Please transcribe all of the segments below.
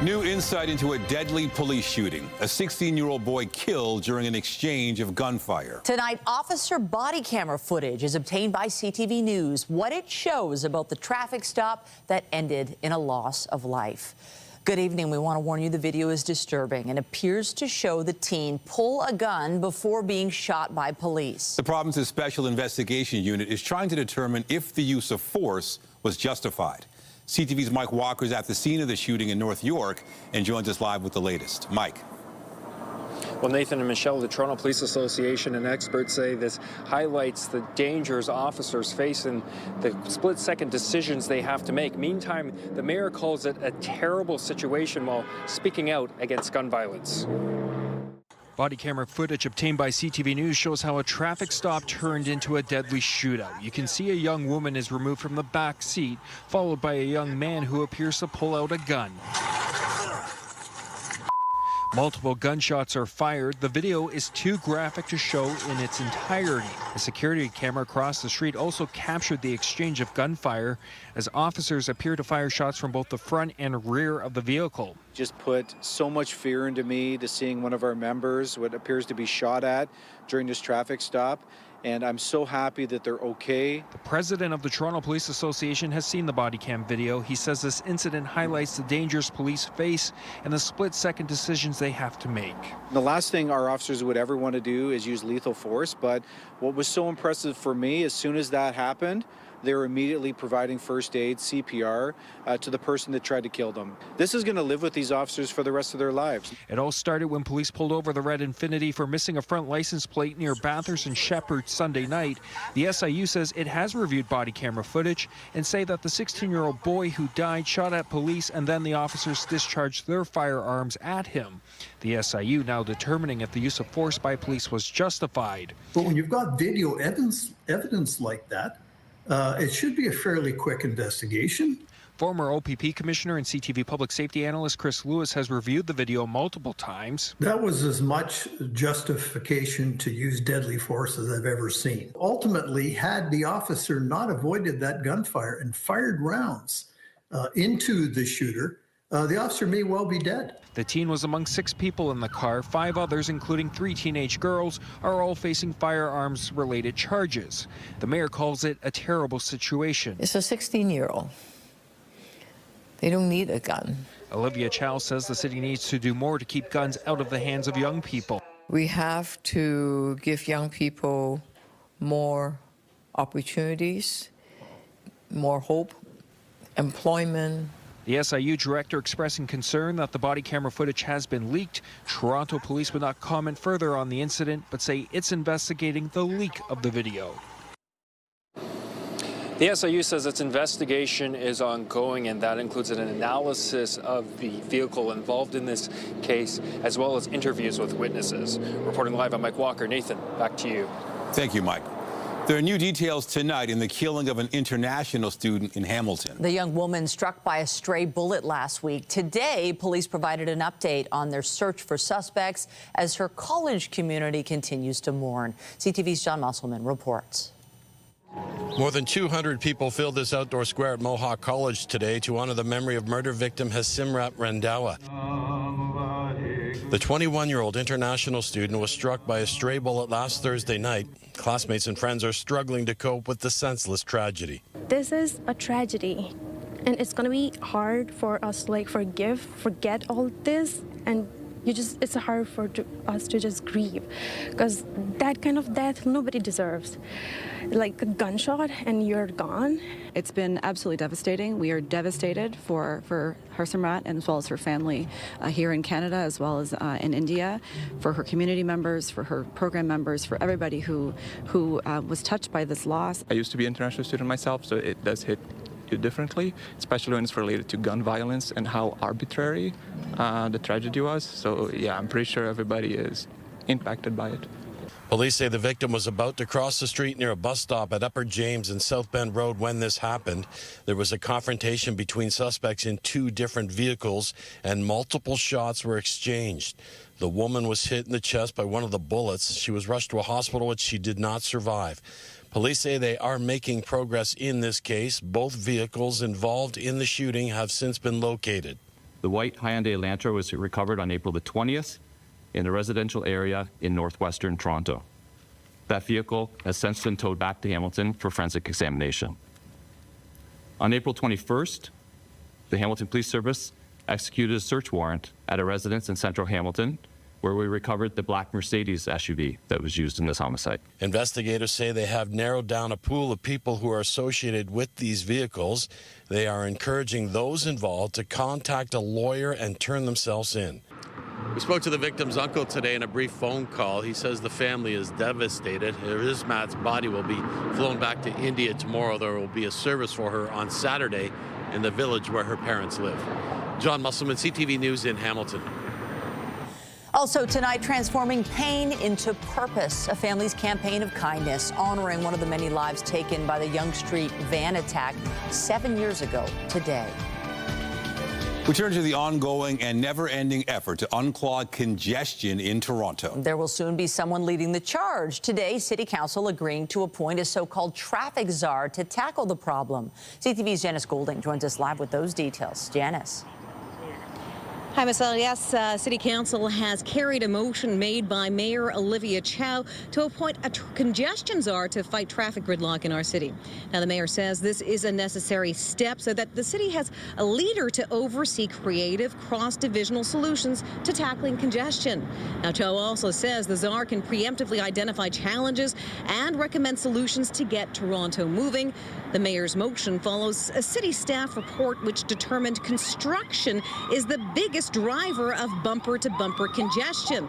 New insight into a deadly police shooting. A 16-year-old boy killed during an exchange of gunfire. Tonight, officer body camera footage is obtained by CTV News. What it shows about the traffic stop that ended in a loss of life. Good evening. We want to warn you the video is disturbing and appears to show the teen pull a gun before being shot by police. The province's Special Investigation Unit is trying to determine if the use of force was justified. CTV's Mike Walker is at the scene of the shooting in North York and joins us live with the latest. Mike. Well, Nathan and Michelle, the Toronto Police Association and experts say this highlights the dangers officers face and the split-second decisions they have to make. Meantime, the mayor calls it a terrible situation while speaking out against gun violence. Body camera footage obtained by CTV News shows how a traffic stop turned into a deadly shootout. You can see a young woman is removed from the back seat, followed by a young man who appears to pull out a gun. Multiple gunshots are fired. The video is too graphic to show in its entirety. A security camera across the street also captured the exchange of gunfire as officers appear to fire shots from both the front and rear of the vehicle. Just put so much fear into me to seeing one of our members, what appears to be shot at during this traffic stop. And I'm so happy that they're okay. The president of the Toronto Police Association has seen the body cam video. He says this incident highlights the dangers police face and the split-second decisions they have to make. The last thing our officers would ever want to do is use lethal force, but what was so impressive for me, as soon as that happened, they were immediately providing first aid, CPR, to the person that tried to kill them. This is going to live with these officers for the rest of their lives. It all started when police pulled over the red Infiniti for missing a front license plate near Bathurst and Shepherd Sunday night. The SIU says it has reviewed body camera footage and say that the 16-year-old boy who died shot at police and then the officers discharged their firearms at him. The SIU now determining if the use of force by police was justified. But when you've got video evidence like that, it should be a fairly quick investigation. Former OPP Commissioner and CTV Public Safety Analyst Chris Lewis has reviewed the video multiple times. That was as much justification to use deadly force as I've ever seen. Ultimately, had the officer not avoided that gunfire and fired rounds into the shooter, the officer may well be dead. The teen was among 6 people in the car. 5 others, including 3 teenage girls, are all facing firearms-related charges. The mayor calls it a terrible situation. It's a 16-year-old. They don't need a gun. Olivia Chow says the city needs to do more to keep guns out of the hands of young people. We have to give young people more opportunities, more hope, employment. The SIU director expressing concern that the body camera footage has been leaked. Toronto police would not comment further on the incident, but say it's investigating the leak of the video. The SIU says its investigation is ongoing, and that includes an analysis of the vehicle involved in this case, as well as interviews with witnesses. Reporting live, I'm Mike Walker. Nathan, back to you. Thank you, Mike. There are new details tonight in the killing of an international student in Hamilton. The young woman struck by a stray bullet last week. Today, police provided an update on their search for suspects as her college community continues to mourn. CTV's John Musselman reports. More than 200 people filled this outdoor square at Mohawk College today to honor the memory of murder victim Hasimrat Randawa. The 21-year-old international student was struck by a stray bullet last Thursday night. Classmates and friends are struggling to cope with the senseless tragedy. This is a tragedy, and it's going to be hard for us to forget all this, and it's hard for us to just grieve, because that kind of death nobody deserves. Like a gunshot and you're gone. It's been absolutely devastating. We are devastated for Hasimrat and as well as her family here in Canada, as well as in India, for her community members, for her program members, for everybody who was touched by this loss. I used to be an international student myself, so it does hit you differently, especially when it's related to gun violence and how arbitrary the tragedy was. So yeah, I'm pretty sure everybody is impacted by it. Police say the victim was about to cross the street near a bus stop at Upper James and South Bend Road when this happened. There was a confrontation between suspects in 2 different vehicles and multiple shots were exchanged. The woman was hit in the chest by one of the bullets. She was rushed to a hospital, which she did not survive. Police say they are making progress in this case. Both vehicles involved in the shooting have since been located. The white Hyundai Elantra was recovered on April the 20th in a residential area in northwestern Toronto. That vehicle has since been towed back to Hamilton for forensic examination. On April 21st, the Hamilton Police Service executed a search warrant at a residence in central Hamilton where we recovered the black Mercedes SUV that was used in this homicide. Investigators say they have narrowed down a pool of people who are associated with these vehicles. They are encouraging those involved to contact a lawyer and turn themselves in. We spoke to the victim's uncle today in a brief phone call. He says the family is devastated. Matt's body will be flown back to India tomorrow. There will be a service for her on Saturday in the village where her parents live. John Musselman, CTV News in Hamilton. Also tonight, transforming pain into purpose, a family's campaign of kindness, honoring one of the many lives taken by the Yonge Street van attack 7 years ago today. We turn to the ongoing and never-ending effort to unclog congestion in Toronto. There will soon be someone leading the charge. Today, City Council agreeing to appoint a so-called traffic czar to tackle the problem. CTV's Janice Golding joins us live with those details. Janice. Hi, Michelle. Yes, City Council has carried a motion made by Mayor Olivia Chow to appoint a congestion czar to fight traffic gridlock in our city. Now, the mayor says this is a necessary step so that the city has a leader to oversee creative cross-divisional solutions to tackling congestion. Now, Chow also says the czar can preemptively identify challenges and recommend solutions to get Toronto moving. The mayor's motion follows a city staff report which determined construction is the biggest driver of bumper-to-bumper congestion.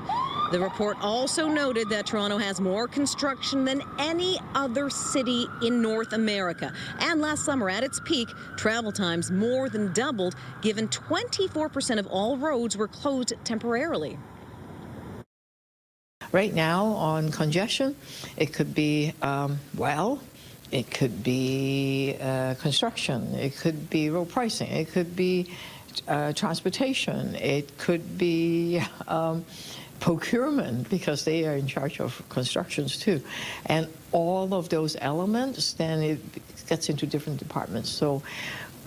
The report also noted that Toronto has more construction than any other city in North America. And last summer, at its peak, travel times more than doubled, given 24% of all roads were closed temporarily. Right now on congestion, it could be, it could be construction, it could be road pricing, it could be transportation, it could be procurement, because they are in charge of constructions too. And all of those elements, then it gets into different departments. So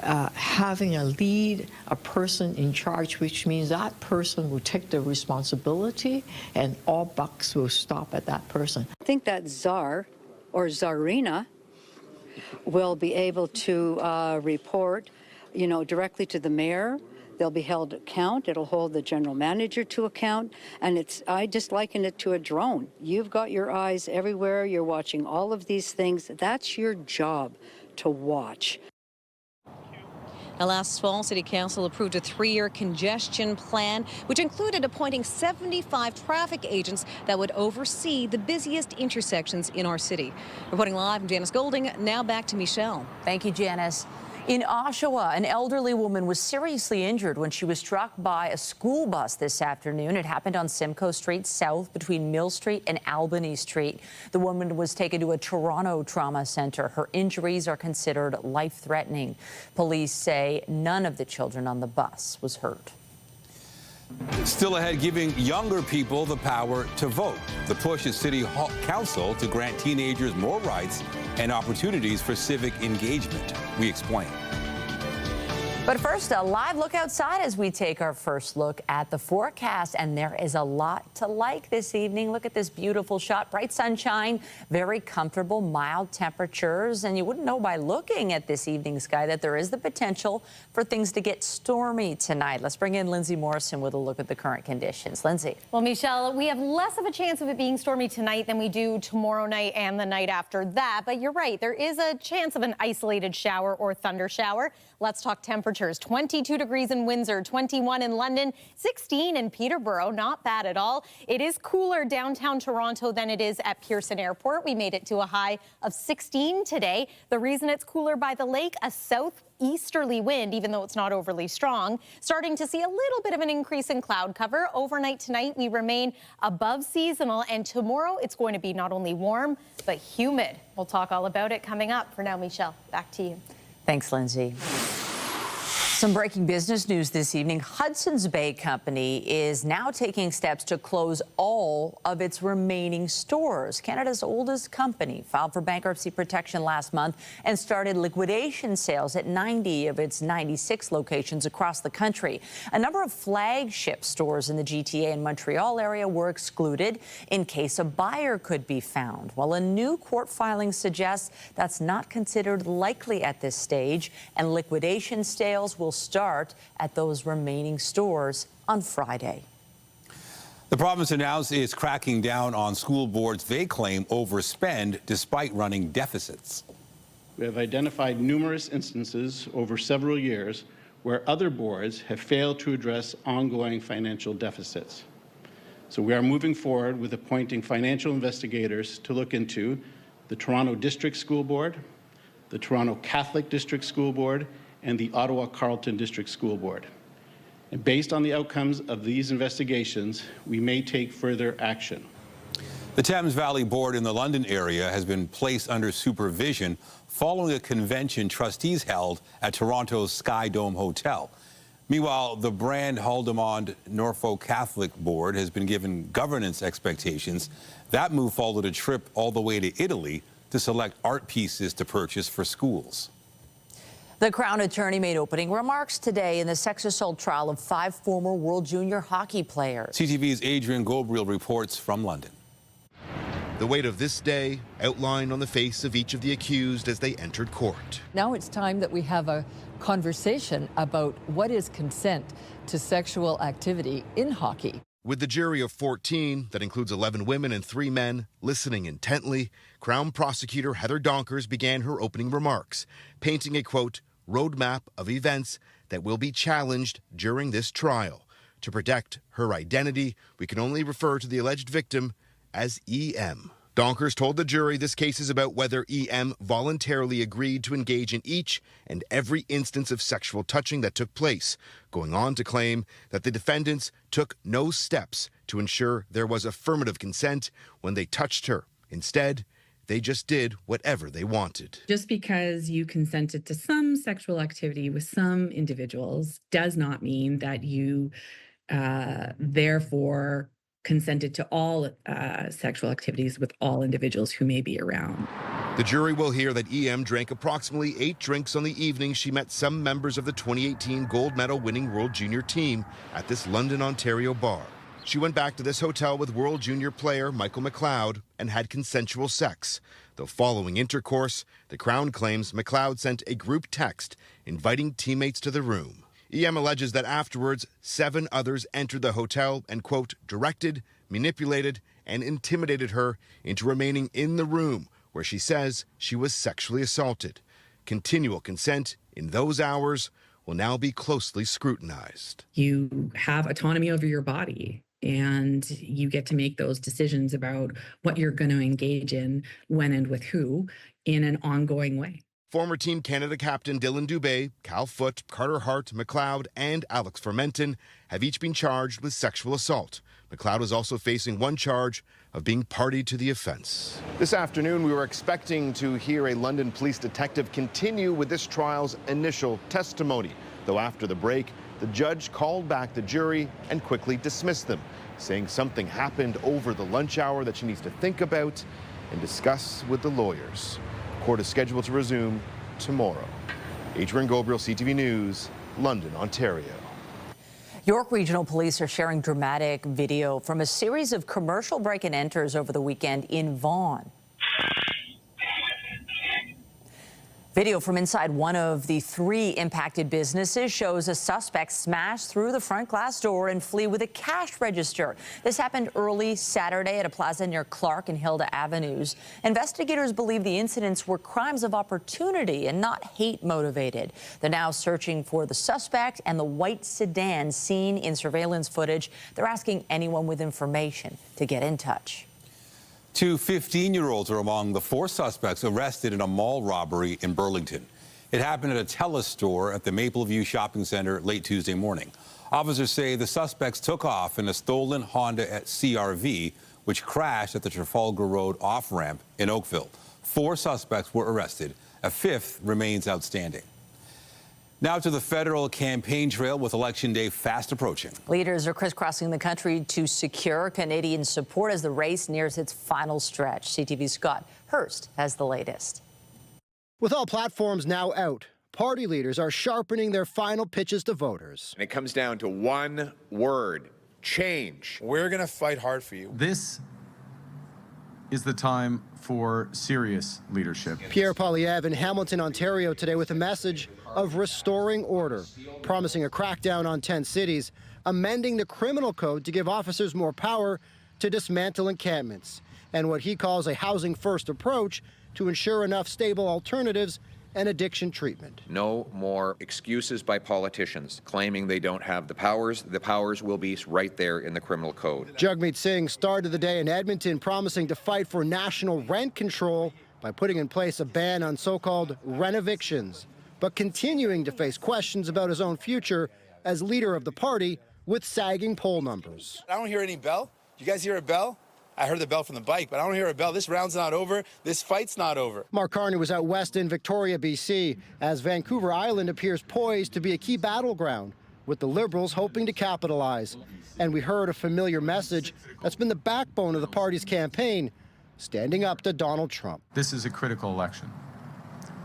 having a lead, a person in charge, which means that person will take the responsibility and all bucks will stop at that person. I think that czar or czarina will be able to report, directly to the mayor. They'll be held to account. It'll hold the general manager to account. And I just liken it to a drone. You've got your eyes everywhere. You're watching all of these things. That's your job, to watch. Now, last fall, City Council approved a 3-year congestion plan, which included appointing 75 traffic agents that would oversee the busiest intersections in our city. Reporting live, I'm Janice Golding. Now back to Michelle. Thank you, Janice. In Oshawa, an elderly woman was seriously injured when she was struck by a school bus this afternoon. It happened on Simcoe Street South between Mill Street and Albany Street. The woman was taken to a Toronto trauma center. Her injuries are considered life-threatening. Police say none of the children on the bus was hurt. Still ahead, giving younger people the power to vote. The push is City Council to grant teenagers more rights and opportunities for civic engagement. We explain. But first, a live look outside as we take our first look at the forecast. And there is a lot to like this evening. Look at this beautiful shot. Bright sunshine, very comfortable, mild temperatures. And you wouldn't know by looking at this evening sky that there is the potential for things to get stormy tonight. Let's bring in Lindsay Morrison with a look at the current conditions. Lindsay. Well, Michelle, we have less of a chance of it being stormy tonight than we do tomorrow night and the night after that. But you're right, there is a chance of an isolated shower or thunder shower. Let's talk temperatures. 22 degrees in Windsor, 21 in London, 16 in Peterborough. Not bad at all. It is cooler downtown Toronto than it is at Pearson Airport. We made it to a high of 16 today. The reason it's cooler by the lake, a southeasterly wind, even though it's not overly strong. Starting to see a little bit of an increase in cloud cover. Overnight tonight, we remain above seasonal, and tomorrow it's going to be not only warm, but humid. We'll talk all about it coming up. For now, Michelle, back to you. Thanks, Lindsay. Some breaking business news this evening. Hudson's Bay Company is now taking steps to close all of its remaining stores. Canada's oldest company filed for bankruptcy protection last month and started liquidation sales at 90 of its 96 locations across the country. A number of flagship stores in the GTA and Montreal area were excluded in case a buyer could be found, while a new court filing suggests that's not considered likely at this stage, and liquidation sales will start at those remaining stores on Friday. The province announced it's cracking down on school boards they claim overspend despite running deficits. We have identified numerous instances over several years where other boards have failed to address ongoing financial deficits. So we are moving forward with appointing financial investigators to look into the Toronto District School Board, the Toronto Catholic District School Board, and the Ottawa Carleton District School Board. And based on the outcomes of these investigations, we may take further action. The Thames Valley Board in the London area has been placed under supervision following a convention trustees held at Toronto's Sky Dome Hotel. Meanwhile, the Brand Haldimand Norfolk Catholic Board has been given governance expectations. That move followed a trip all the way to Italy to select art pieces to purchase for schools. The Crown Attorney made opening remarks today in the sex assault trial of 5 former World Junior hockey players. CTV's Adrian Gobriel reports from London. The weight of this day outlined on the face of each of the accused as they entered court. Now it's time that we have a conversation about what is consent to sexual activity in hockey. With the jury of 14, that includes 11 women and 3 men, listening intently, Crown Prosecutor Heather Donkers began her opening remarks, painting a, quote, roadmap of events that will be challenged during this trial. To protect her identity, we can only refer to the alleged victim as EM. Donkers told the jury this case is about whether EM voluntarily agreed to engage in each and every instance of sexual touching that took place, going on to claim that the defendants took no steps to ensure there was affirmative consent when they touched her. Instead, they just did whatever they wanted. Just because you consented to some sexual activity with some individuals does not mean that you therefore consented to all sexual activities with all individuals who may be around. The jury will hear that EM drank approximately 8 drinks on the evening she met some members of the 2018 gold medal winning World Junior team at this London, Ontario bar. She went back to this hotel with World Junior player Michael McLeod and had consensual sex. Though following intercourse, the Crown claims McLeod sent a group text inviting teammates to the room. EM alleges that afterwards, 7 others entered the hotel and, quote, directed, manipulated, and intimidated her into remaining in the room where she says she was sexually assaulted. Continual consent in those hours will now be closely scrutinized. You have autonomy over your body, and you get to make those decisions about what you're going to engage in, when and with who, in an ongoing way. Former Team Canada captain Dylan Dubé, Cal Foote, Carter Hart, McLeod, and Alex Fermenton have each been charged with sexual assault. McLeod is also facing 1 charge of being party to the offense. This afternoon, we were expecting to hear a London police detective continue with this trial's initial testimony. Though after the break, the judge called back the jury and quickly dismissed them, saying something happened over the lunch hour that she needs to think about and discuss with the lawyers. Court is scheduled to resume tomorrow. Adrian Gobriel, CTV News, London, Ontario. York Regional Police are sharing dramatic video from a series of commercial break-and-enters over the weekend in Vaughan. Video from inside one of the 3 impacted businesses shows a suspect smash through the front glass door and flee with a cash register. This happened early Saturday at a plaza near Clark and Hilda Avenues. Investigators believe the incidents were crimes of opportunity and not hate-motivated. They're now searching for the suspect and the white sedan seen in surveillance footage. They're asking anyone with information to get in touch. 2 15-year-olds are among the 4 suspects arrested in a mall robbery in Burlington. It happened at a TELUS store at the Mapleview Shopping Center late Tuesday morning. Officers say the suspects took off in a stolen Honda CR-V, which crashed at the Trafalgar Road off-ramp in Oakville. 4 suspects were arrested. A 5th remains outstanding. Now to the federal campaign trail with Election Day fast approaching. Leaders are crisscrossing the country to secure Canadian support as the race nears its final stretch. CTV's Scott Hurst has the latest. With all platforms now out, party leaders are sharpening their final pitches to voters. And it comes down to one word: change. We're going to fight hard for you. This is the time for serious leadership. Pierre Poilievre in Hamilton, Ontario today with a message of restoring order, promising a crackdown on 10 cities, amending the criminal code to give officers more power to dismantle encampments, and what he calls a housing-first approach to ensure enough stable alternatives and addiction treatment. No more excuses by politicians claiming they don't have the powers. The powers will be right there in the criminal code. Jagmeet Singh started the day in Edmonton promising to fight for national rent control by putting in place a ban on so-called rent evictions, but continuing to face questions about his own future as leader of the party with sagging poll numbers. I don't hear any bell. You guys hear a bell? I heard the bell from the bike, but I don't hear a bell. This round's not over. This fight's not over. Mark Carney was out west in Victoria, BC, as Vancouver Island appears poised to be a key battleground, with the Liberals hoping to capitalize. And we heard a familiar message that's been the backbone of the party's campaign, standing up to Donald Trump. This is a critical election.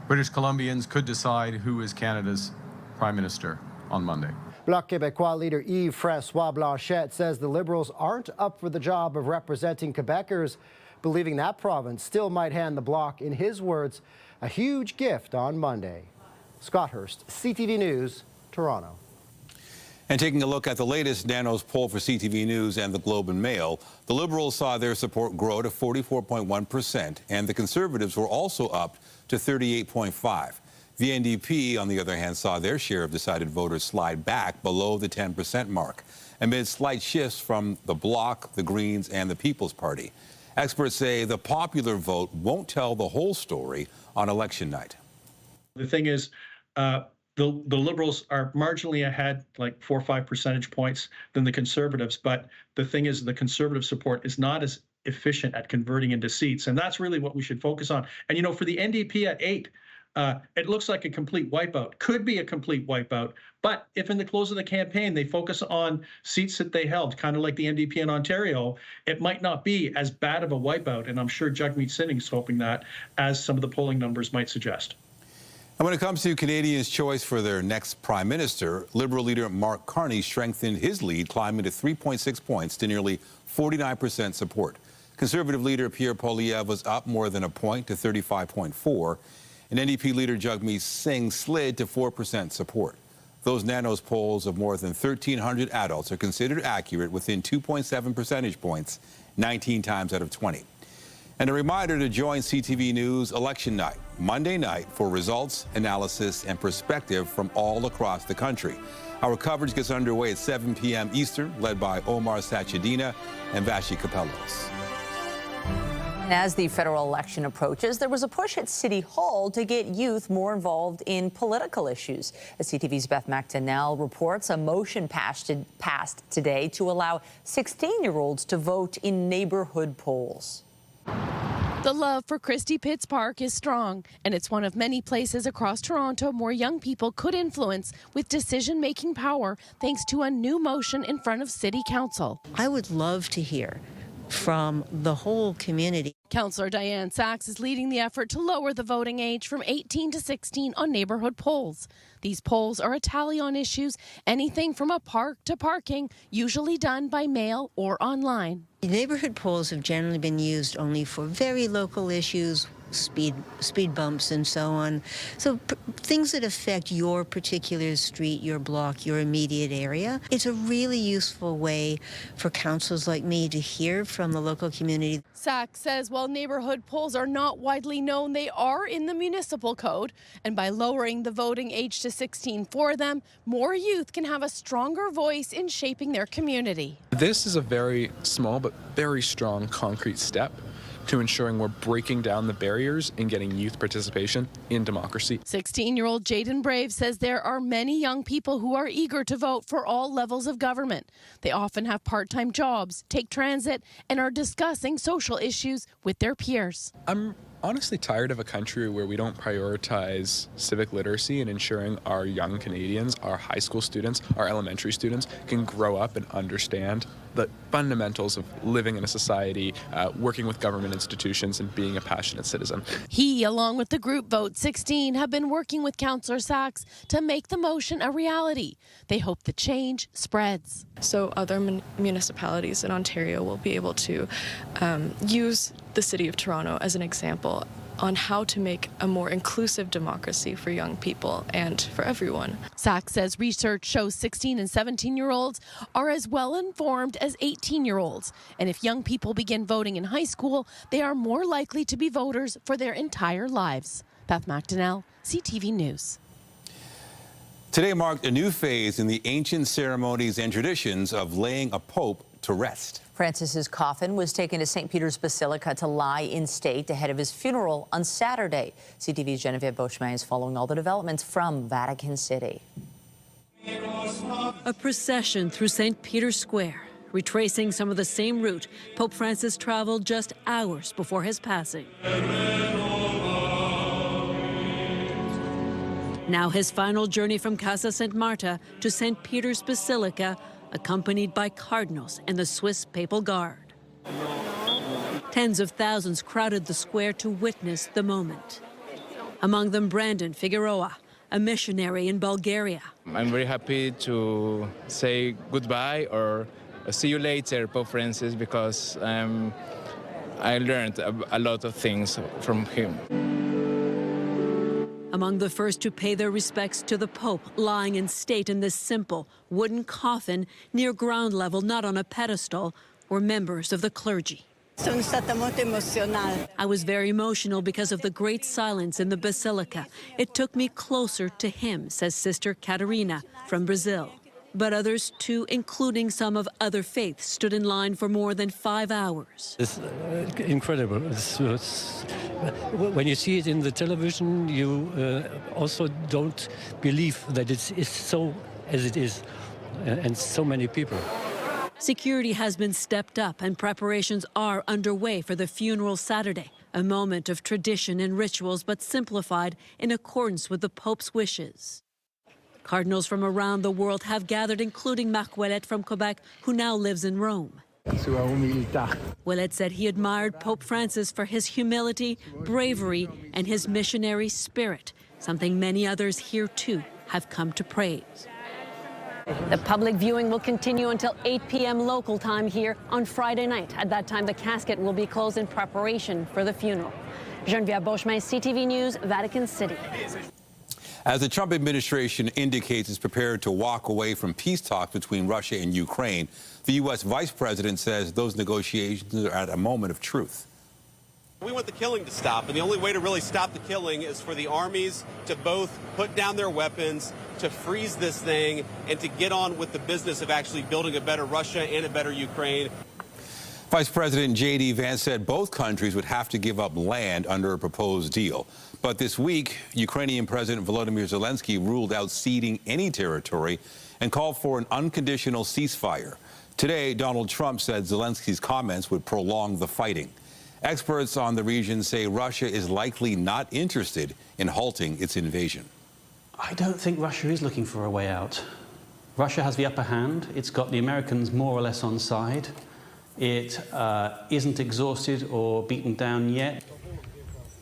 British Columbians could decide who is Canada's Prime Minister on Monday. Bloc Québécois leader Yves-François Blanchet says the Liberals aren't up for the job of representing Quebecers, believing that province still might hand the Bloc, in his words, a huge gift on Monday. Scott Hurst, CTV News, Toronto. And taking a look at the latest Nanos poll for CTV News and the Globe and Mail, the Liberals saw their support grow to 44.1%, and the Conservatives were also up to 38.5%. The NDP, on the other hand, saw their share of decided voters slide back below the 10% mark, amid slight shifts from the Bloc, the Greens, and the People's Party. Experts say the popular vote won't tell the whole story on election night. The thing is, the Liberals are marginally ahead, like 4 or 5 percentage points, than the Conservatives. But the thing is, the Conservative support is not as efficient at converting into seats, and that's really what we should focus on. And, you know, for the NDP at 8, it looks like a complete wipeout, could be a complete wipeout. But if in the close of the campaign they focus on seats that they held, kind of like the NDP in Ontario, it might not be as bad of a wipeout. And I'm sure Jagmeet Singh is hoping that, as some of the polling numbers might suggest. And when it comes to Canadians' choice for their next prime minister, Liberal leader Mark Carney strengthened his lead, climbing to 3.6 points to nearly 49% support. Conservative leader Pierre Poilievre was up more than a point to 35.4%. And NDP leader Jagmeet Singh slid to 4% support. Those Nanos polls of more than 1,300 adults are considered accurate within 2.7 percentage points, 19 times out of 20. And a reminder to join CTV News Election Night, Monday night, for results, analysis, and perspective from all across the country. Our coverage gets underway at 7 p.m. Eastern, led by Omar Sachedina and Vashi Capellos. And as the federal election approaches, there was a push at City Hall to get youth more involved in political issues. As CTV's Beth McDonnell reports, a motion passed today to allow 16-year-olds to vote in neighborhood polls. The love for Christie Pitts Park is strong, and it's one of many places across Toronto more young people could influence with decision-making power thanks to a new motion in front of City Council. I would love to hear from the whole community. Councillor Diane Sachs is leading the effort to lower the voting age from 18 to 16 on neighborhood polls. These polls are a tally on issues, anything from a park to parking, usually done by mail or online. Neighborhood polls have generally been used only for very local issues, speed bumps and so on. So things that affect your particular street, your block, your immediate area. It's a really useful way for councils like me to hear from the local community. Sachs says while neighborhood polls are not widely known, they are in the municipal code. And by lowering the voting age to 16 for them, more youth can have a stronger voice in shaping their community. This is a very small but very strong concrete step to ensuring we're breaking down the barriers and getting youth participation in democracy. 16-year-old Jaden Brave says there are many young people who are eager to vote for all levels of government. They often have part-time jobs, take transit, and are discussing social issues with their peers. I'm honestly tired of a country where we don't prioritize civic literacy and ensuring our young Canadians, our high school students, our elementary students can grow up and understand the fundamentals of living in a society, working with government institutions, and being a passionate citizen. He, along with the group Vote 16, have been working with Councillor Sachs to make the motion a reality. They hope the change spreads. So other municipalities in Ontario will be able to use the City of Toronto as an example on how to make a more inclusive democracy for young people and for everyone. Sachs says research shows 16 and 17-year-olds are as well informed as 18-year-olds. And if young people begin voting in high school, they are more likely to be voters for their entire lives. Beth McDonnell, CTV News. Today marked a new phase in the ancient ceremonies and traditions of laying a pope to rest. Francis's coffin was taken to St. Peter's Basilica to lie in state ahead of his funeral on Saturday. CTV's Genevieve Beauchemin is following all the developments from Vatican City. A procession through St. Peter's Square, retracing some of the same route Pope Francis traveled just hours before his passing. Now his final journey from Casa St. Marta to St. Peter's Basilica, accompanied by cardinals and the Swiss Papal Guard. Tens of thousands crowded the square to witness the moment. Among them Brandon Figueroa, a missionary in Bulgaria. I'm very happy to say goodbye or see you later, Pope Francis, because I learned a lot of things from him. Among the first to pay their respects to the Pope, lying in state in this simple wooden coffin near ground level, not on a pedestal, were members of the clergy. I was very emotional because of the great silence in the basilica. It took me closer to him, says Sister Catarina from Brazil. But others too, including some of other faiths, stood in line for more than 5 hours. It's incredible. When you see it in the television, you also don't believe that it's so as it is, and so many people. Security has been stepped up and preparations are underway for the funeral Saturday, a moment of tradition and rituals, but simplified in accordance with the Pope's wishes. Cardinals from around the world have gathered, including Marc Ouellet from Quebec, who now lives in Rome. Ouellet said he admired Pope Francis for his humility, bravery, and his missionary spirit, something many others here too have come to praise. The public viewing will continue until 8 p.m. local time here on Friday night. At that time, the casket will be closed in preparation for the funeral. Genevieve Beauchemin, CTV News, Vatican City. As the Trump administration indicates it's prepared to walk away from peace talks between Russia and Ukraine, the U.S. vice president says those negotiations are at a moment of truth. We want the killing to stop, and the only way to really stop the killing is for the armies to both put down their weapons, to freeze this thing, and to get on with the business of actually building a better Russia and a better Ukraine. Vice President J.D. Vance said both countries would have to give up land under a proposed deal. But this week, Ukrainian President Volodymyr Zelensky ruled out ceding any territory and called for an unconditional ceasefire. Today, Donald Trump said Zelensky's comments would prolong the fighting. Experts on the region say Russia is likely not interested in halting its invasion. I don't think Russia is looking for a way out. Russia has the upper hand. It's got the Americans more or less on side. It isn't exhausted or beaten down yet.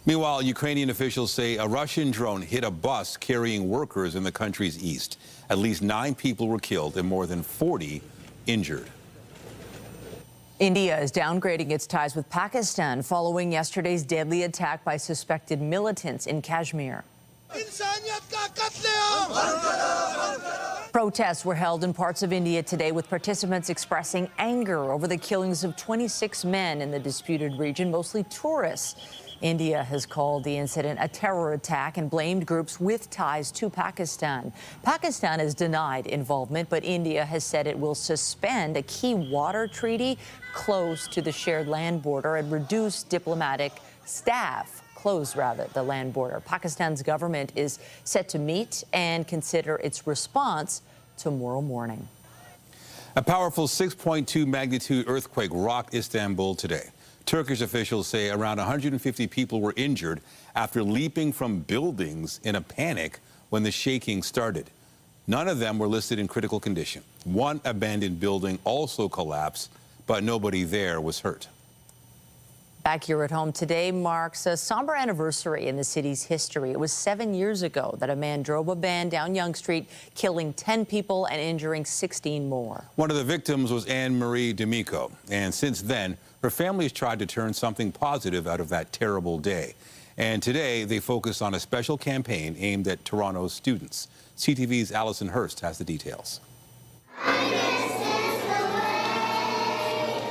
Meanwhile, Ukrainian officials say a Russian drone hit a bus carrying workers in the country's east. At least 9 people were killed and more than 40 injured. India is downgrading its ties with Pakistan following yesterday's deadly attack by suspected militants in Kashmir. Protests were held in parts of India today with participants expressing anger over the killings of 26 men in the disputed region, mostly tourists. India has called the incident a terror attack and blamed groups with ties to Pakistan. Pakistan has denied involvement, but India has said it will suspend a key water treaty close to the shared land border and reduce diplomatic staff. The land border. Pakistan's government is set to meet and consider its response tomorrow morning. A powerful 6.2 magnitude earthquake rocked Istanbul today. Turkish officials say around 150 people were injured after leaping from buildings in a panic when the shaking started. None of them were listed in critical condition. One abandoned building also collapsed, but nobody there was hurt. Back here at home, today marks a somber anniversary in the city's history. It was 7 years ago that a man drove a van down Yonge Street, killing 10 people and injuring 16 more. One of the victims was Anne-Marie D'Amico, and since then, her family has tried to turn something positive out of that terrible day. And today, they focus on a special campaign aimed at Toronto's students. CTV's Allison Hurst has the details.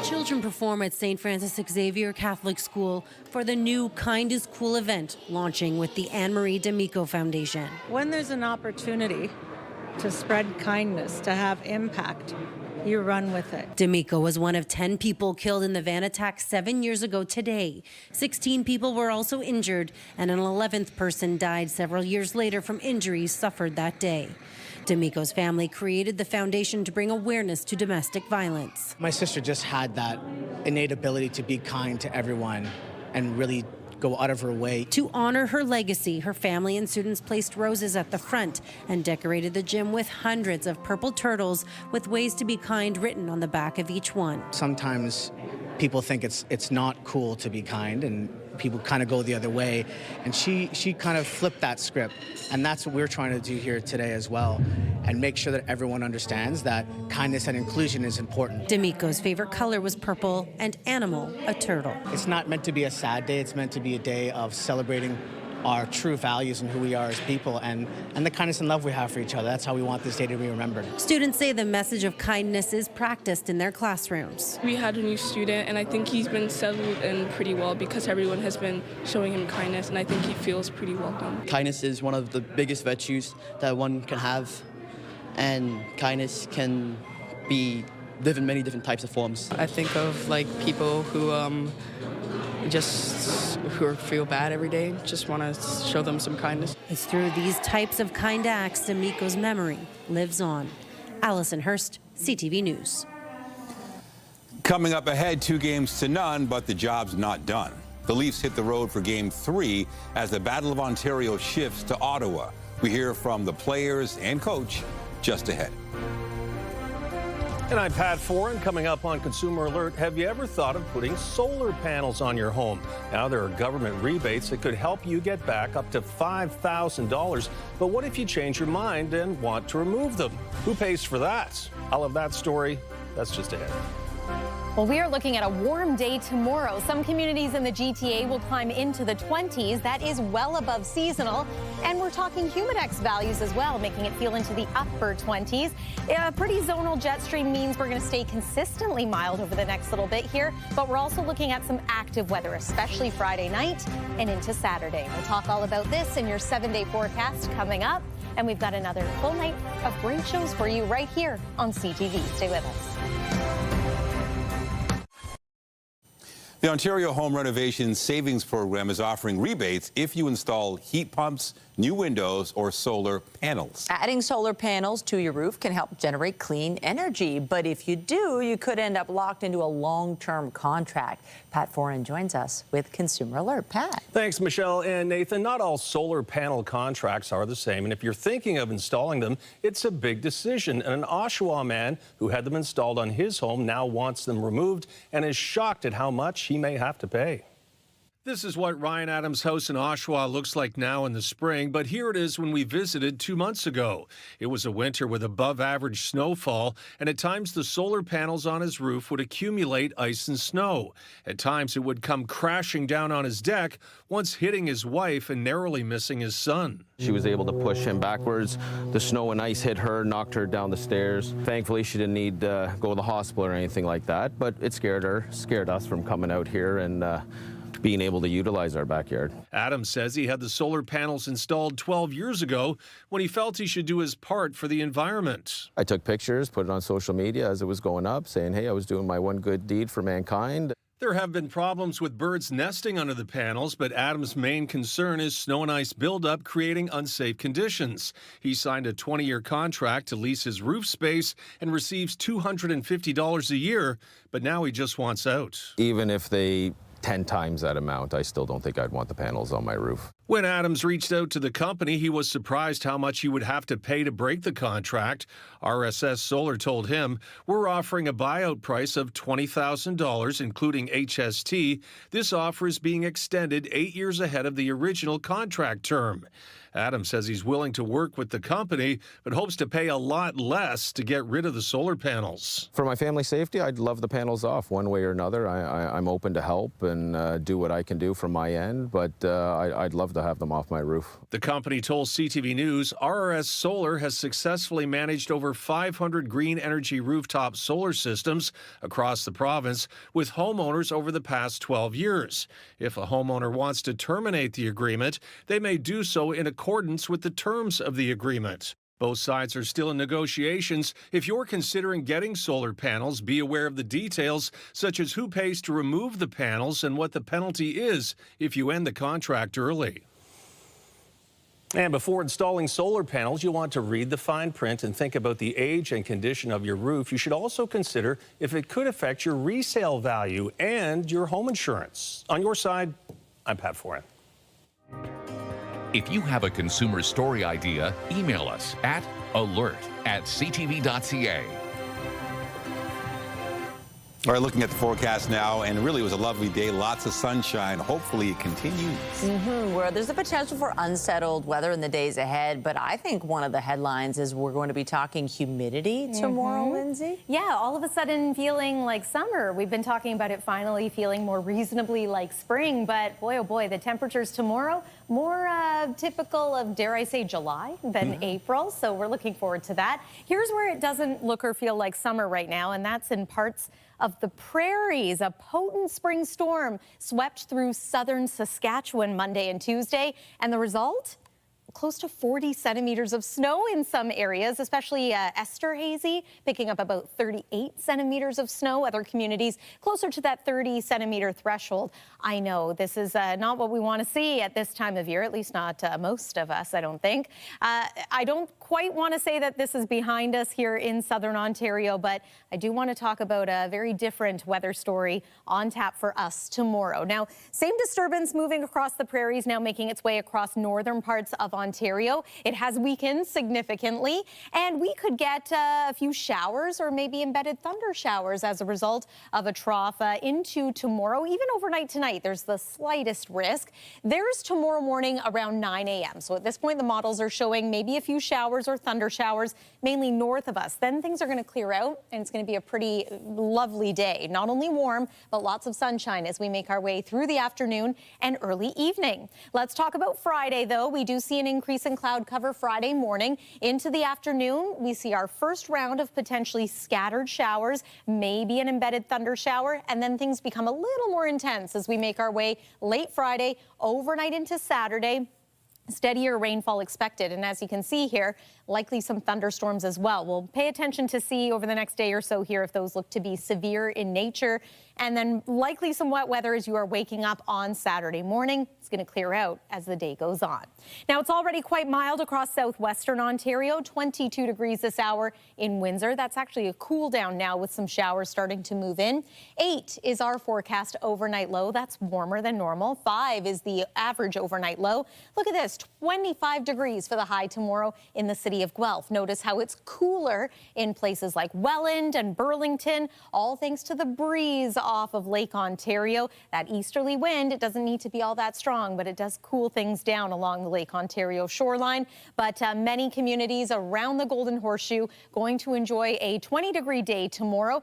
Children perform at St. Francis Xavier Catholic School for the new Kind is Cool event, launching with the Anne-Marie D'Amico Foundation. When there's an opportunity to spread kindness, to have impact, you run with it. D'Amico was one of 10 people killed in the van attack 7 years ago today. 16 people were also injured, and an 11th person died several years later from injuries suffered that day. D'Amico's family created the foundation to bring awareness to domestic violence. My sister just had that innate ability to be kind to everyone and really go out of her way. To honor her legacy, her family and students placed roses at the front and decorated the gym with hundreds of purple turtles with ways to be kind written on the back of each one. Sometimes people think it's not cool to be kind, and people kind of go the other way. And she kind of flipped that script. And that's what we're trying to do here today as well, and make sure that everyone understands that kindness and inclusion is important. D'Amico's favorite color was purple, and animal, a turtle. It's not meant to be a sad day. It's meant to be a day of celebrating our true values and who we are as people, and the kindness and love we have for each other. That's how we want this day to be remembered. Students say the message of kindness is practiced in their classrooms. We had a new student, and I think he's been settled in pretty well because everyone has been showing him kindness, and I think he feels pretty welcome. Kindness is one of the biggest virtues that one can have, and kindness can be lived in many different types of forms. I think of like people who feel bad every day, just want to show them some kindness. It's through these types of kind acts D'Amico's memory lives on. Allison Hurst, CTV News. Coming up ahead, 2-0, but the job's not done. The Leafs hit the road for Game 3 as the Battle of Ontario shifts to Ottawa. We hear from the players and coach just ahead. And I'm Pat Foran. Coming up on Consumer Alert, have you ever thought of putting solar panels on your home? Now there are government rebates that could help you get back up to $5,000. But what if you change your mind and want to remove them? Who pays for that? I'll have that story. That's just ahead. Well, we are looking at a warm day tomorrow. Some communities in the GTA will climb into the 20s. That is well above seasonal. And we're talking humidex values as well, making it feel into the upper 20s. A pretty zonal jet stream means we're going to stay consistently mild over the next little bit here. But we're also looking at some active weather, especially Friday night and into Saturday. We'll talk all about this in your 7-day forecast coming up. And we've got another full night of great shows for you right here on CTV. Stay with us. The Ontario Home Renovation Savings Program is offering rebates if you install heat pumps, new windows, or solar panels. Adding solar panels to your roof can help generate clean energy, but if you do, you could end up locked into a long-term contract. Pat Foran joins us with Consumer Alert. Pat. Thanks, Michelle and Nathan. Not all solar panel contracts are the same, and if you're thinking of installing them, it's a big decision. And an Oshawa man who had them installed on his home now wants them removed and is shocked at how much he may have to pay. This is what Ryan Adams' house in Oshawa looks like now in the spring, but here it is when we visited 2 months ago. It was a winter with above-average snowfall, and at times the solar panels on his roof would accumulate ice and snow. At times it would come crashing down on his deck, once hitting his wife and narrowly missing his son. She was able to push him backwards. The snow and ice hit her, knocked her down the stairs. Thankfully, she didn't need to go to the hospital or anything like that, but it scared us from coming out here and being able to utilize our backyard. Adam says he had the solar panels installed 12 years ago when he felt he should do his part for the environment. I took pictures, put it on social media as it was going up, saying, hey, I was doing my one good deed for mankind. There have been problems with birds nesting under the panels, but Adam's main concern is snow and ice buildup creating unsafe conditions. He signed a 20-year contract to lease his roof space and receives $250 a year, but now he just wants out. Even if they 10 times that amount, I still don't think I'd want the panels on my roof. When Adams reached out to the company, he was surprised how much he would have to pay to break the contract. RSS Solar told him, "We're offering a buyout price of $20,000, including HST. This offer is being extended 8 years ahead of the original contract term." Adams says he's willing to work with the company, but hopes to pay a lot less to get rid of the solar panels. For my family safety, I'd love the panels off one way or another. I'm open to help and do what I can do from my end, but I'd love to have them off my roof. The company told CTV News RRS Solar has successfully managed over 500 green energy rooftop solar systems across the province with homeowners over the past 12 years. If a homeowner wants to terminate the agreement, they may do so in accordance with the terms of the agreement. Both sides are still in negotiations. If you're considering getting solar panels, be aware of the details, such as who pays to remove the panels and what the penalty is if you end the contract early. And before installing solar panels, you'll want to read the fine print and think about the age and condition of your roof. You should also consider if it could affect your resale value and your home insurance. On your side, I'm Pat Foran. If you have a consumer story idea, email us at alert@ctv.ca. All right, looking at the forecast now, and really it was a lovely day, lots of sunshine. Hopefully it continues. Where there's a potential for unsettled weather in the days ahead, but I think one of the headlines is we're going to be talking humidity tomorrow, Lindsay. Yeah, all of a sudden feeling like summer. We've been talking about it finally feeling more reasonably like spring, but boy, oh boy, the temperatures tomorrow, more typical of, dare I say, July than April, so we're looking forward to that. Here's where it doesn't look or feel like summer right now, and that's in parts of the prairies. A potent spring storm swept through southern Saskatchewan Monday and Tuesday, and the result? Close to 40 centimeters of snow in some areas, especially Esterhazy, picking up about 38 centimeters of snow. Other communities closer to that 30 centimeter threshold. I know this is not what we want to see at this time of year, at least not most of us, I don't think. I don't quite want to say that this is behind us here in southern Ontario, but I do want to talk about a very different weather story on tap for us tomorrow. Now, same disturbance moving across the prairies, now making its way across northern parts of Ontario. It has weakened significantly, and we could get a few showers or maybe embedded thunder showers as a result of a trough into tomorrow. Even overnight tonight, there's the slightest risk. There's tomorrow morning around 9 a.m. So at this point, the models are showing maybe a few showers or thunder showers, mainly north of us. Then things are going to clear out, and it's going to be a pretty lovely day. Not only warm, but lots of sunshine as we make our way through the afternoon and early evening. Let's talk about Friday, though. We do see an increase in cloud cover Friday morning. Into the afternoon, we see our first round of potentially scattered showers, maybe an embedded thunder shower, and then things become a little more intense as we make our way late Friday, overnight into Saturday. Steadier rainfall expected, and as you can see here, likely some thunderstorms as well. We'll pay attention to see over the next day or so here if those look to be severe in nature, and then likely some wet weather as you are waking up on Saturday morning. It's going to clear out as the day goes on. Now, it's already quite mild across southwestern Ontario, 22 degrees this hour in Windsor. That's actually a cool down now with some showers starting to move in. 8 is our forecast overnight low. That's warmer than normal. 5 is the average overnight low. Look at this, 25 degrees for the high tomorrow in the city of Guelph. Notice how it's cooler in places like Welland and Burlington, all thanks to the breeze off of Lake Ontario. That easterly wind, it doesn't need to be all that strong, but it does cool things down along the Lake Ontario shoreline. But many communities around the Golden Horseshoe going to enjoy a 20-degree day tomorrow.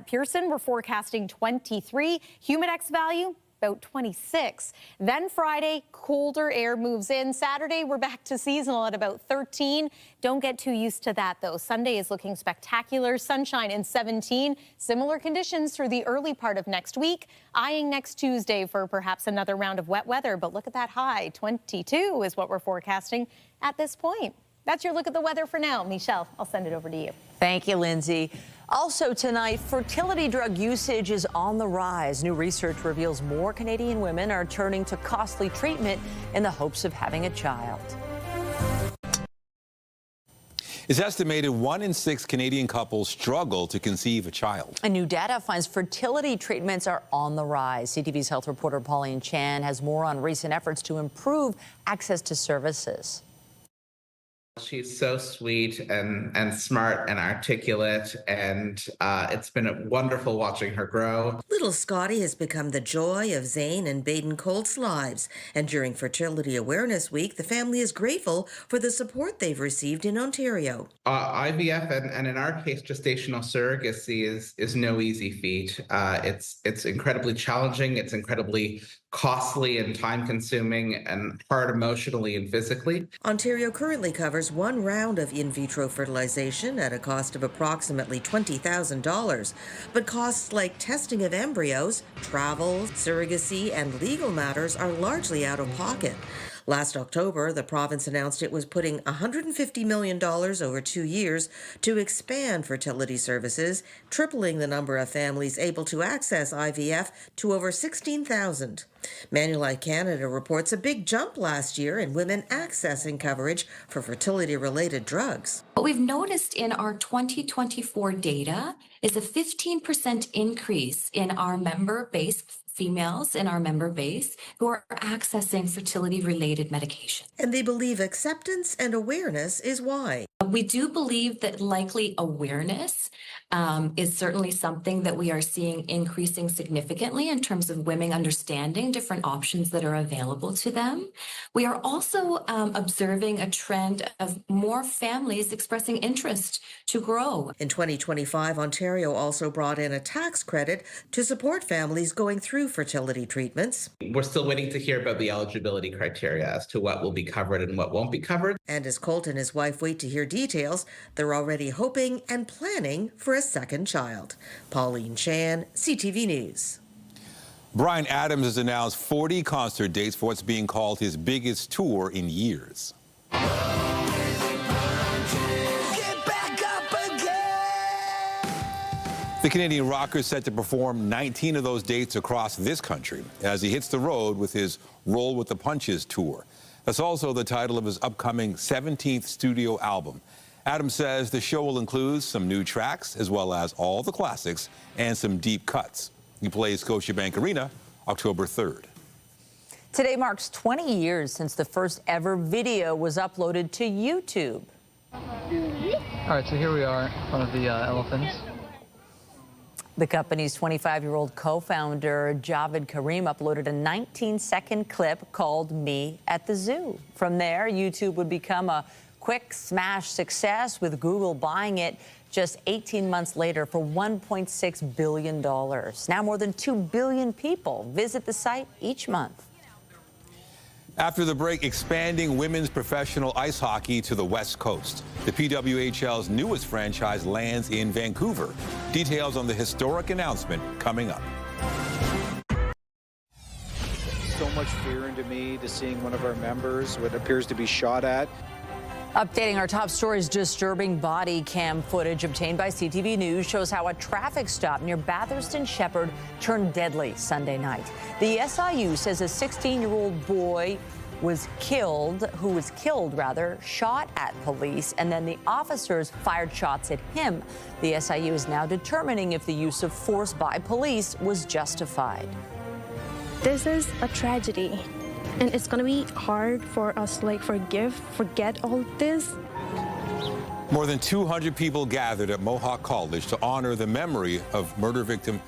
Pearson, we're forecasting 23. Humidex value, about 26. Then Friday, colder air moves in. Saturday, we're back to seasonal at about 13. Don't get too used to that, though. Sunday is looking spectacular. Sunshine in 17. Similar conditions through the early part of next week. Eyeing next Tuesday for perhaps another round of wet weather. But look at that high. 22 is what we're forecasting at this point. That's your look at the weather for now. Michelle, I'll send it over to you. Thank you, Lindsay. Also tonight, fertility drug usage is on the rise. New research reveals more Canadian women are turning to costly treatment in the hopes of having a child. It's estimated 1 in 6 Canadian couples struggle to conceive a child. And new data finds fertility treatments are on the rise. CTV's health reporter Pauline Chan has more on recent efforts to improve access to services. She's so sweet and smart and articulate, and it's been wonderful watching her grow. Little Scotty has become the joy of Zane and Baden Colt's lives, and during Fertility Awareness Week, the family is grateful for the support they've received in Ontario. IVF and in our case, gestational surrogacy is no easy feat. It's incredibly challenging. It's incredibly costly and time-consuming and hard emotionally and physically. Ontario currently covers one round of in vitro fertilization at a cost of approximately $20,000, but costs like testing of embryos, travel, surrogacy, and legal matters are largely out of pocket. Last October, the province announced it was putting $150 million over 2 years to expand fertility services, tripling the number of families able to access IVF to over 16,000. Manulife Canada reports a big jump last year in women accessing coverage for fertility-related drugs. What we've noticed in our 2024 data is a 15% increase in our member base, females in our member base, who are accessing fertility-related medication. And they believe acceptance and awareness is why. We do believe that likely awareness is certainly something that we are seeing increasing significantly in terms of women understanding different options that are available to them. We are also observing a trend of more families expressing interest to grow. In 2025, Ontario also brought in a tax credit to support families going through fertility treatments. We're still waiting to hear about the eligibility criteria as to what will be covered and what won't be covered. And as Colt and his wife wait to hear details, they're already hoping and planning for a second child. Pauline Chan, CTV News. Bryan Adams has announced 40 concert dates for what's being called his biggest tour in years. The Canadian rocker is set to perform 19 of those dates across this country as he hits the road with his Roll with the Punches tour. That's also the title of his upcoming 17th studio album. Adams says the show will include some new tracks as well as all the classics and some deep cuts. He plays Scotiabank Arena October 3rd. Today marks 20 years since the first ever video was uploaded to YouTube. All right, so here we are in front of the elephants. The company's 25-year-old co-founder, Javed Karim, uploaded a 19-second clip called Me at the Zoo. From there, YouTube would become a quick smash success, with Google buying it just 18 months later for $1.6 billion. Now more than 2 billion people visit the site each month. After the break, expanding women's professional ice hockey to the West Coast. The PWHL's newest franchise lands in Vancouver. Details on the historic announcement coming up. So much fear into me to seeing one of our members, what appears to be shot at. Updating our top stories, disturbing body cam footage obtained by CTV News shows how a traffic stop near Bathurst and Shepherd turned deadly Sunday night. The SIU says a 16-year-old boy who was killed, shot at police, and then the officers fired shots at him. The SIU is now determining if the use of force by police was justified. This is a tragedy. And it's going to be hard for us to forget all this. More than 200 people gathered at Mohawk College to honor the memory of murder victim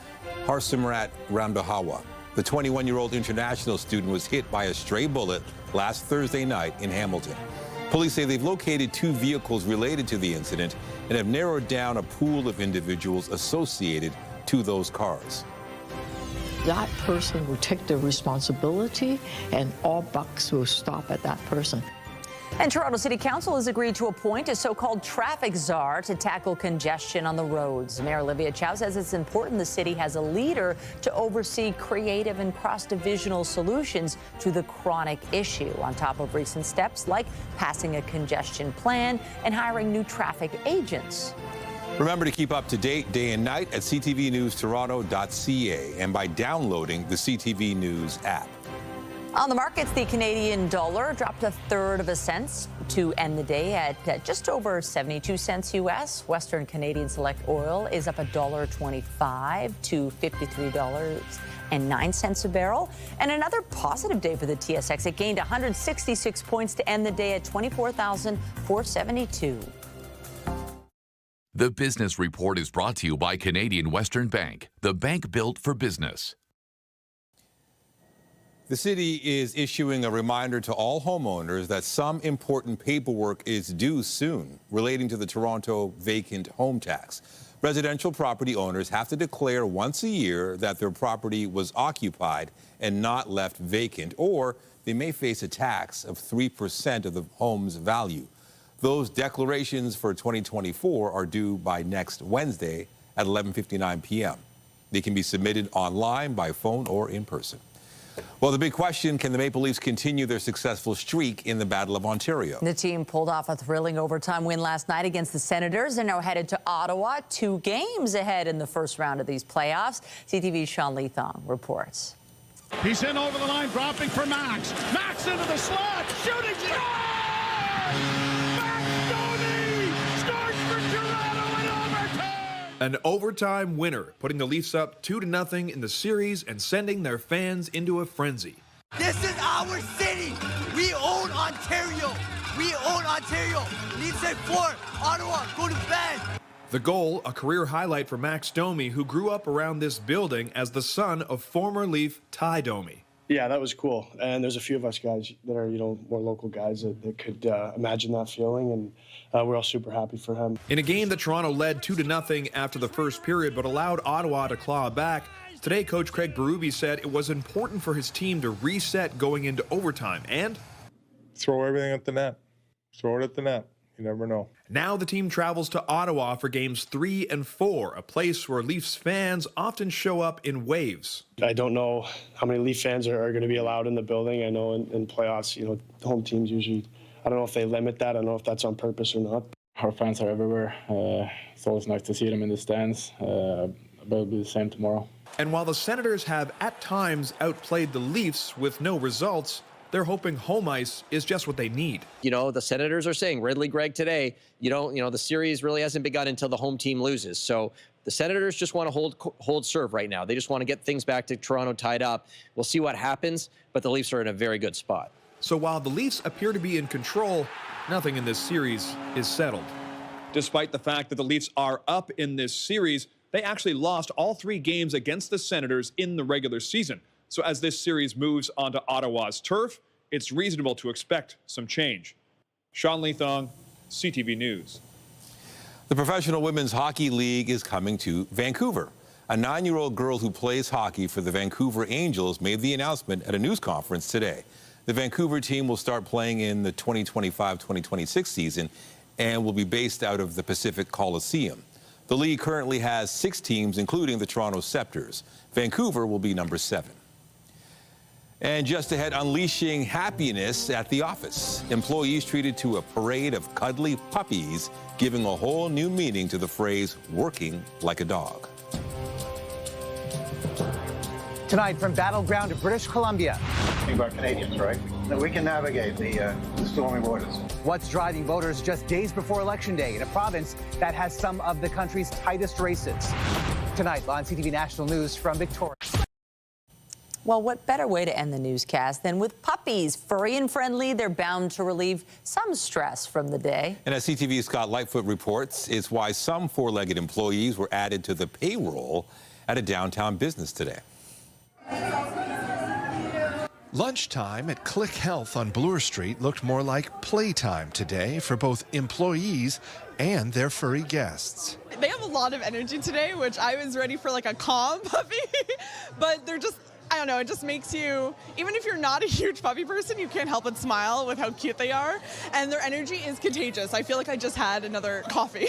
Harsimrat Ramdahawa. The 21-year-old international student was hit by a stray bullet last Thursday night in Hamilton. Police say they've located 2 vehicles related to the incident and have narrowed down a pool of individuals associated to those cars. That person will take the responsibility, and all bucks will stop at that person. And Toronto City Council has agreed to appoint a so-called traffic czar to tackle congestion on the roads. Mayor Olivia Chow says it's important the city has a leader to oversee creative and cross-divisional solutions to the chronic issue, on top of recent steps like passing a congestion plan and hiring new traffic agents. Remember to keep up to date day and night at ctvnewstoronto.ca and by downloading the CTV News app. On the markets, the Canadian dollar dropped a third of a cent to end the day at just over 72 cents U.S. Western Canadian Select Oil is up $1.25 to $53.09 a barrel. And another positive day for the TSX. It gained 166 points to end the day at 24,472. The Business Report is brought to you by Canadian Western Bank, the bank built for business. The city is issuing a reminder to all homeowners that some important paperwork is due soon relating to the Toronto vacant home tax. Residential property owners have to declare once a year that their property was occupied and not left vacant, or they may face a tax of 3% of the home's value. Those declarations for 2024 are due by next Wednesday at 11:59 p.m. They can be submitted online, by phone, or in person. Well, the big question, can the Maple Leafs continue their successful streak in the Battle of Ontario? The team pulled off a thrilling overtime win last night against the Senators. They're now headed to Ottawa, 2 games ahead in the first round of these playoffs. CTV's Sean Leathong reports. He's in over the line, dropping for Max. Max into the slot, shooting, An overtime winner, putting the Leafs up 2-0 in the series and sending their fans into a frenzy. This is our city. We own Ontario. We own Ontario. Leafs at 4. Ottawa, go to bed. The goal, a career highlight for Max Domi, who grew up around this building as the son of former Leaf Ty Domi. Yeah, that was cool. And there's a few of us guys that are, more local guys that could imagine that feeling, and we're all super happy for him. In a game that Toronto led 2-0 after the first period, but allowed Ottawa to claw back, today Coach Craig Berube said it was important for his team to reset going into overtime and throw everything at the net. Throw it at the net. You never know. Now the team travels to Ottawa for games 3 and 4, a place where Leafs fans often show up in waves. I don't know how many Leaf fans are going to be allowed in the building. I know in playoffs, home teams usually, I don't know if they limit that. I don't know if that's on purpose or not. Our fans are everywhere. It's always nice to see them in the stands, but it'll be the same tomorrow. And while the Senators have at times outplayed the Leafs with no results, they're hoping home ice is just what they need. The Senators are saying, Ridley Gregg today, the series really hasn't begun until the home team loses. So the Senators just want to hold serve right now. They just want to get things back to Toronto tied up. We'll see what happens, but the Leafs are in a very good spot. So while the Leafs appear to be in control, nothing in this series is settled. Despite the fact that the Leafs are up in this series, they actually lost all 3 games against the Senators in the regular season. So as this series moves onto Ottawa's turf, it's reasonable to expect some change. Sean Leathong, CTV News. The Professional Women's Hockey League is coming to Vancouver. A 9-year-old girl who plays hockey for the Vancouver Angels made the announcement at a news conference today. The Vancouver team will start playing in the 2025-2026 season and will be based out of the Pacific Coliseum. The league currently has 6 teams, including the Toronto Scepters. Vancouver will be number 7. And just ahead, unleashing happiness at the office. Employees treated to a parade of cuddly puppies, giving a whole new meaning to the phrase working like a dog. Tonight from Battleground to British Columbia. Think about Canadians, right? That we can navigate the stormy waters. What's driving voters just days before Election Day in a province that has some of the country's tightest races? Tonight on CTV National News from Victoria. Well, what better way to end the newscast than with puppies? Furry and friendly, they're bound to relieve some stress from the day. And as CTV's Scott Lightfoot reports, it's why some 4-legged employees were added to the payroll at a downtown business today. Lunchtime at Click Health on Bloor Street looked more like playtime today for both employees and their furry guests. They have a lot of energy today, which I was ready for like a calm puppy, but they're just, I don't know, it just makes you, even if you're not a huge puppy person, you can't help but smile with how cute they are. And their energy is contagious. I feel like I just had another coffee.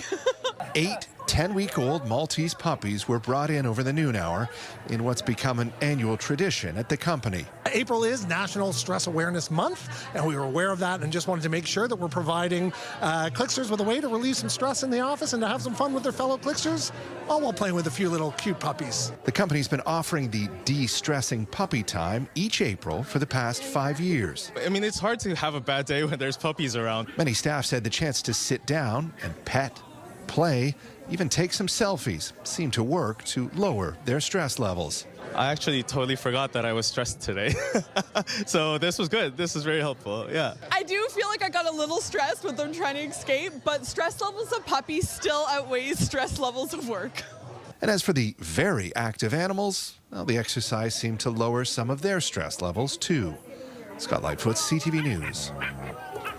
8 10-week-old Maltese puppies were brought in over the noon hour in what's become an annual tradition at the company. April is National Stress Awareness Month, and we were aware of that and just wanted to make sure that we're providing Clicksters with a way to relieve some stress in the office and to have some fun with their fellow Clicksters, all while playing with a few little cute puppies. The company's been offering the de-stressing puppy time each April for the past 5 years. I mean, it's hard to have a bad day when there's puppies around. Many staff said the chance to sit down and pet, play, even take some selfies seemed to work to lower their stress levels. I actually totally forgot that I was stressed today. So this was good. This is very helpful. Yeah. I do feel like I got a little stressed with them trying to escape, but stress levels of puppies still outweighs stress levels of work. And as for the very active animals, well, the exercise seemed to lower some of their stress levels too. Scott Lightfoot, CTV News.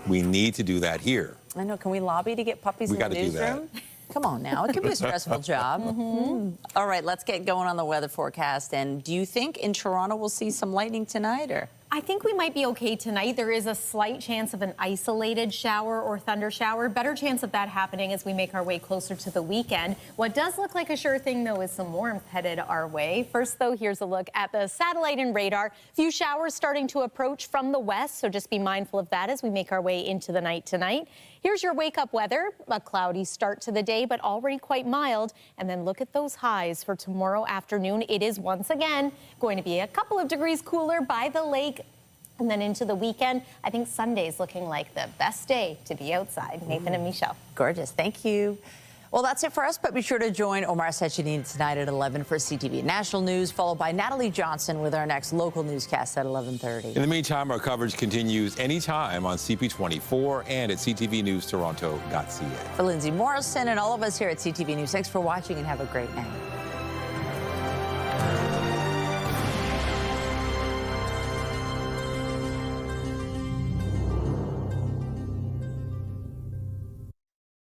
We need to do that here. I know. Can we lobby to get puppies in the newsroom? Come on now. It could be a stressful job. All right, let's get going on the weather forecast. And do you think in Toronto we'll see some lightning tonight, or? I think we might be okay tonight. There is a slight chance of an isolated shower or thunder shower. Better chance of that happening as we make our way closer to the weekend. What does look like a sure thing, though, is some warmth headed our way. First, though, here's a look at the satellite and radar. Few showers starting to approach from the west, so just be mindful of that as we make our way into the night tonight. Here's your wake-up weather. A cloudy start to the day, but already quite mild. And then look at those highs for tomorrow afternoon. It is once again going to be a couple of degrees cooler by the lake. And then into the weekend, I think Sunday's looking like the best day to be outside. Nathan and Michelle. Gorgeous. Thank you. Well, that's it for us, but be sure to join Omar Sechenine tonight at 11 for CTV National News, followed by Natalie Johnson with our next local newscast at 11:30. In the meantime, our coverage continues anytime on CP24 and at ctvnewstoronto.ca. For Lindsay Morrison and all of us here at CTV News, thanks for watching and have a great night.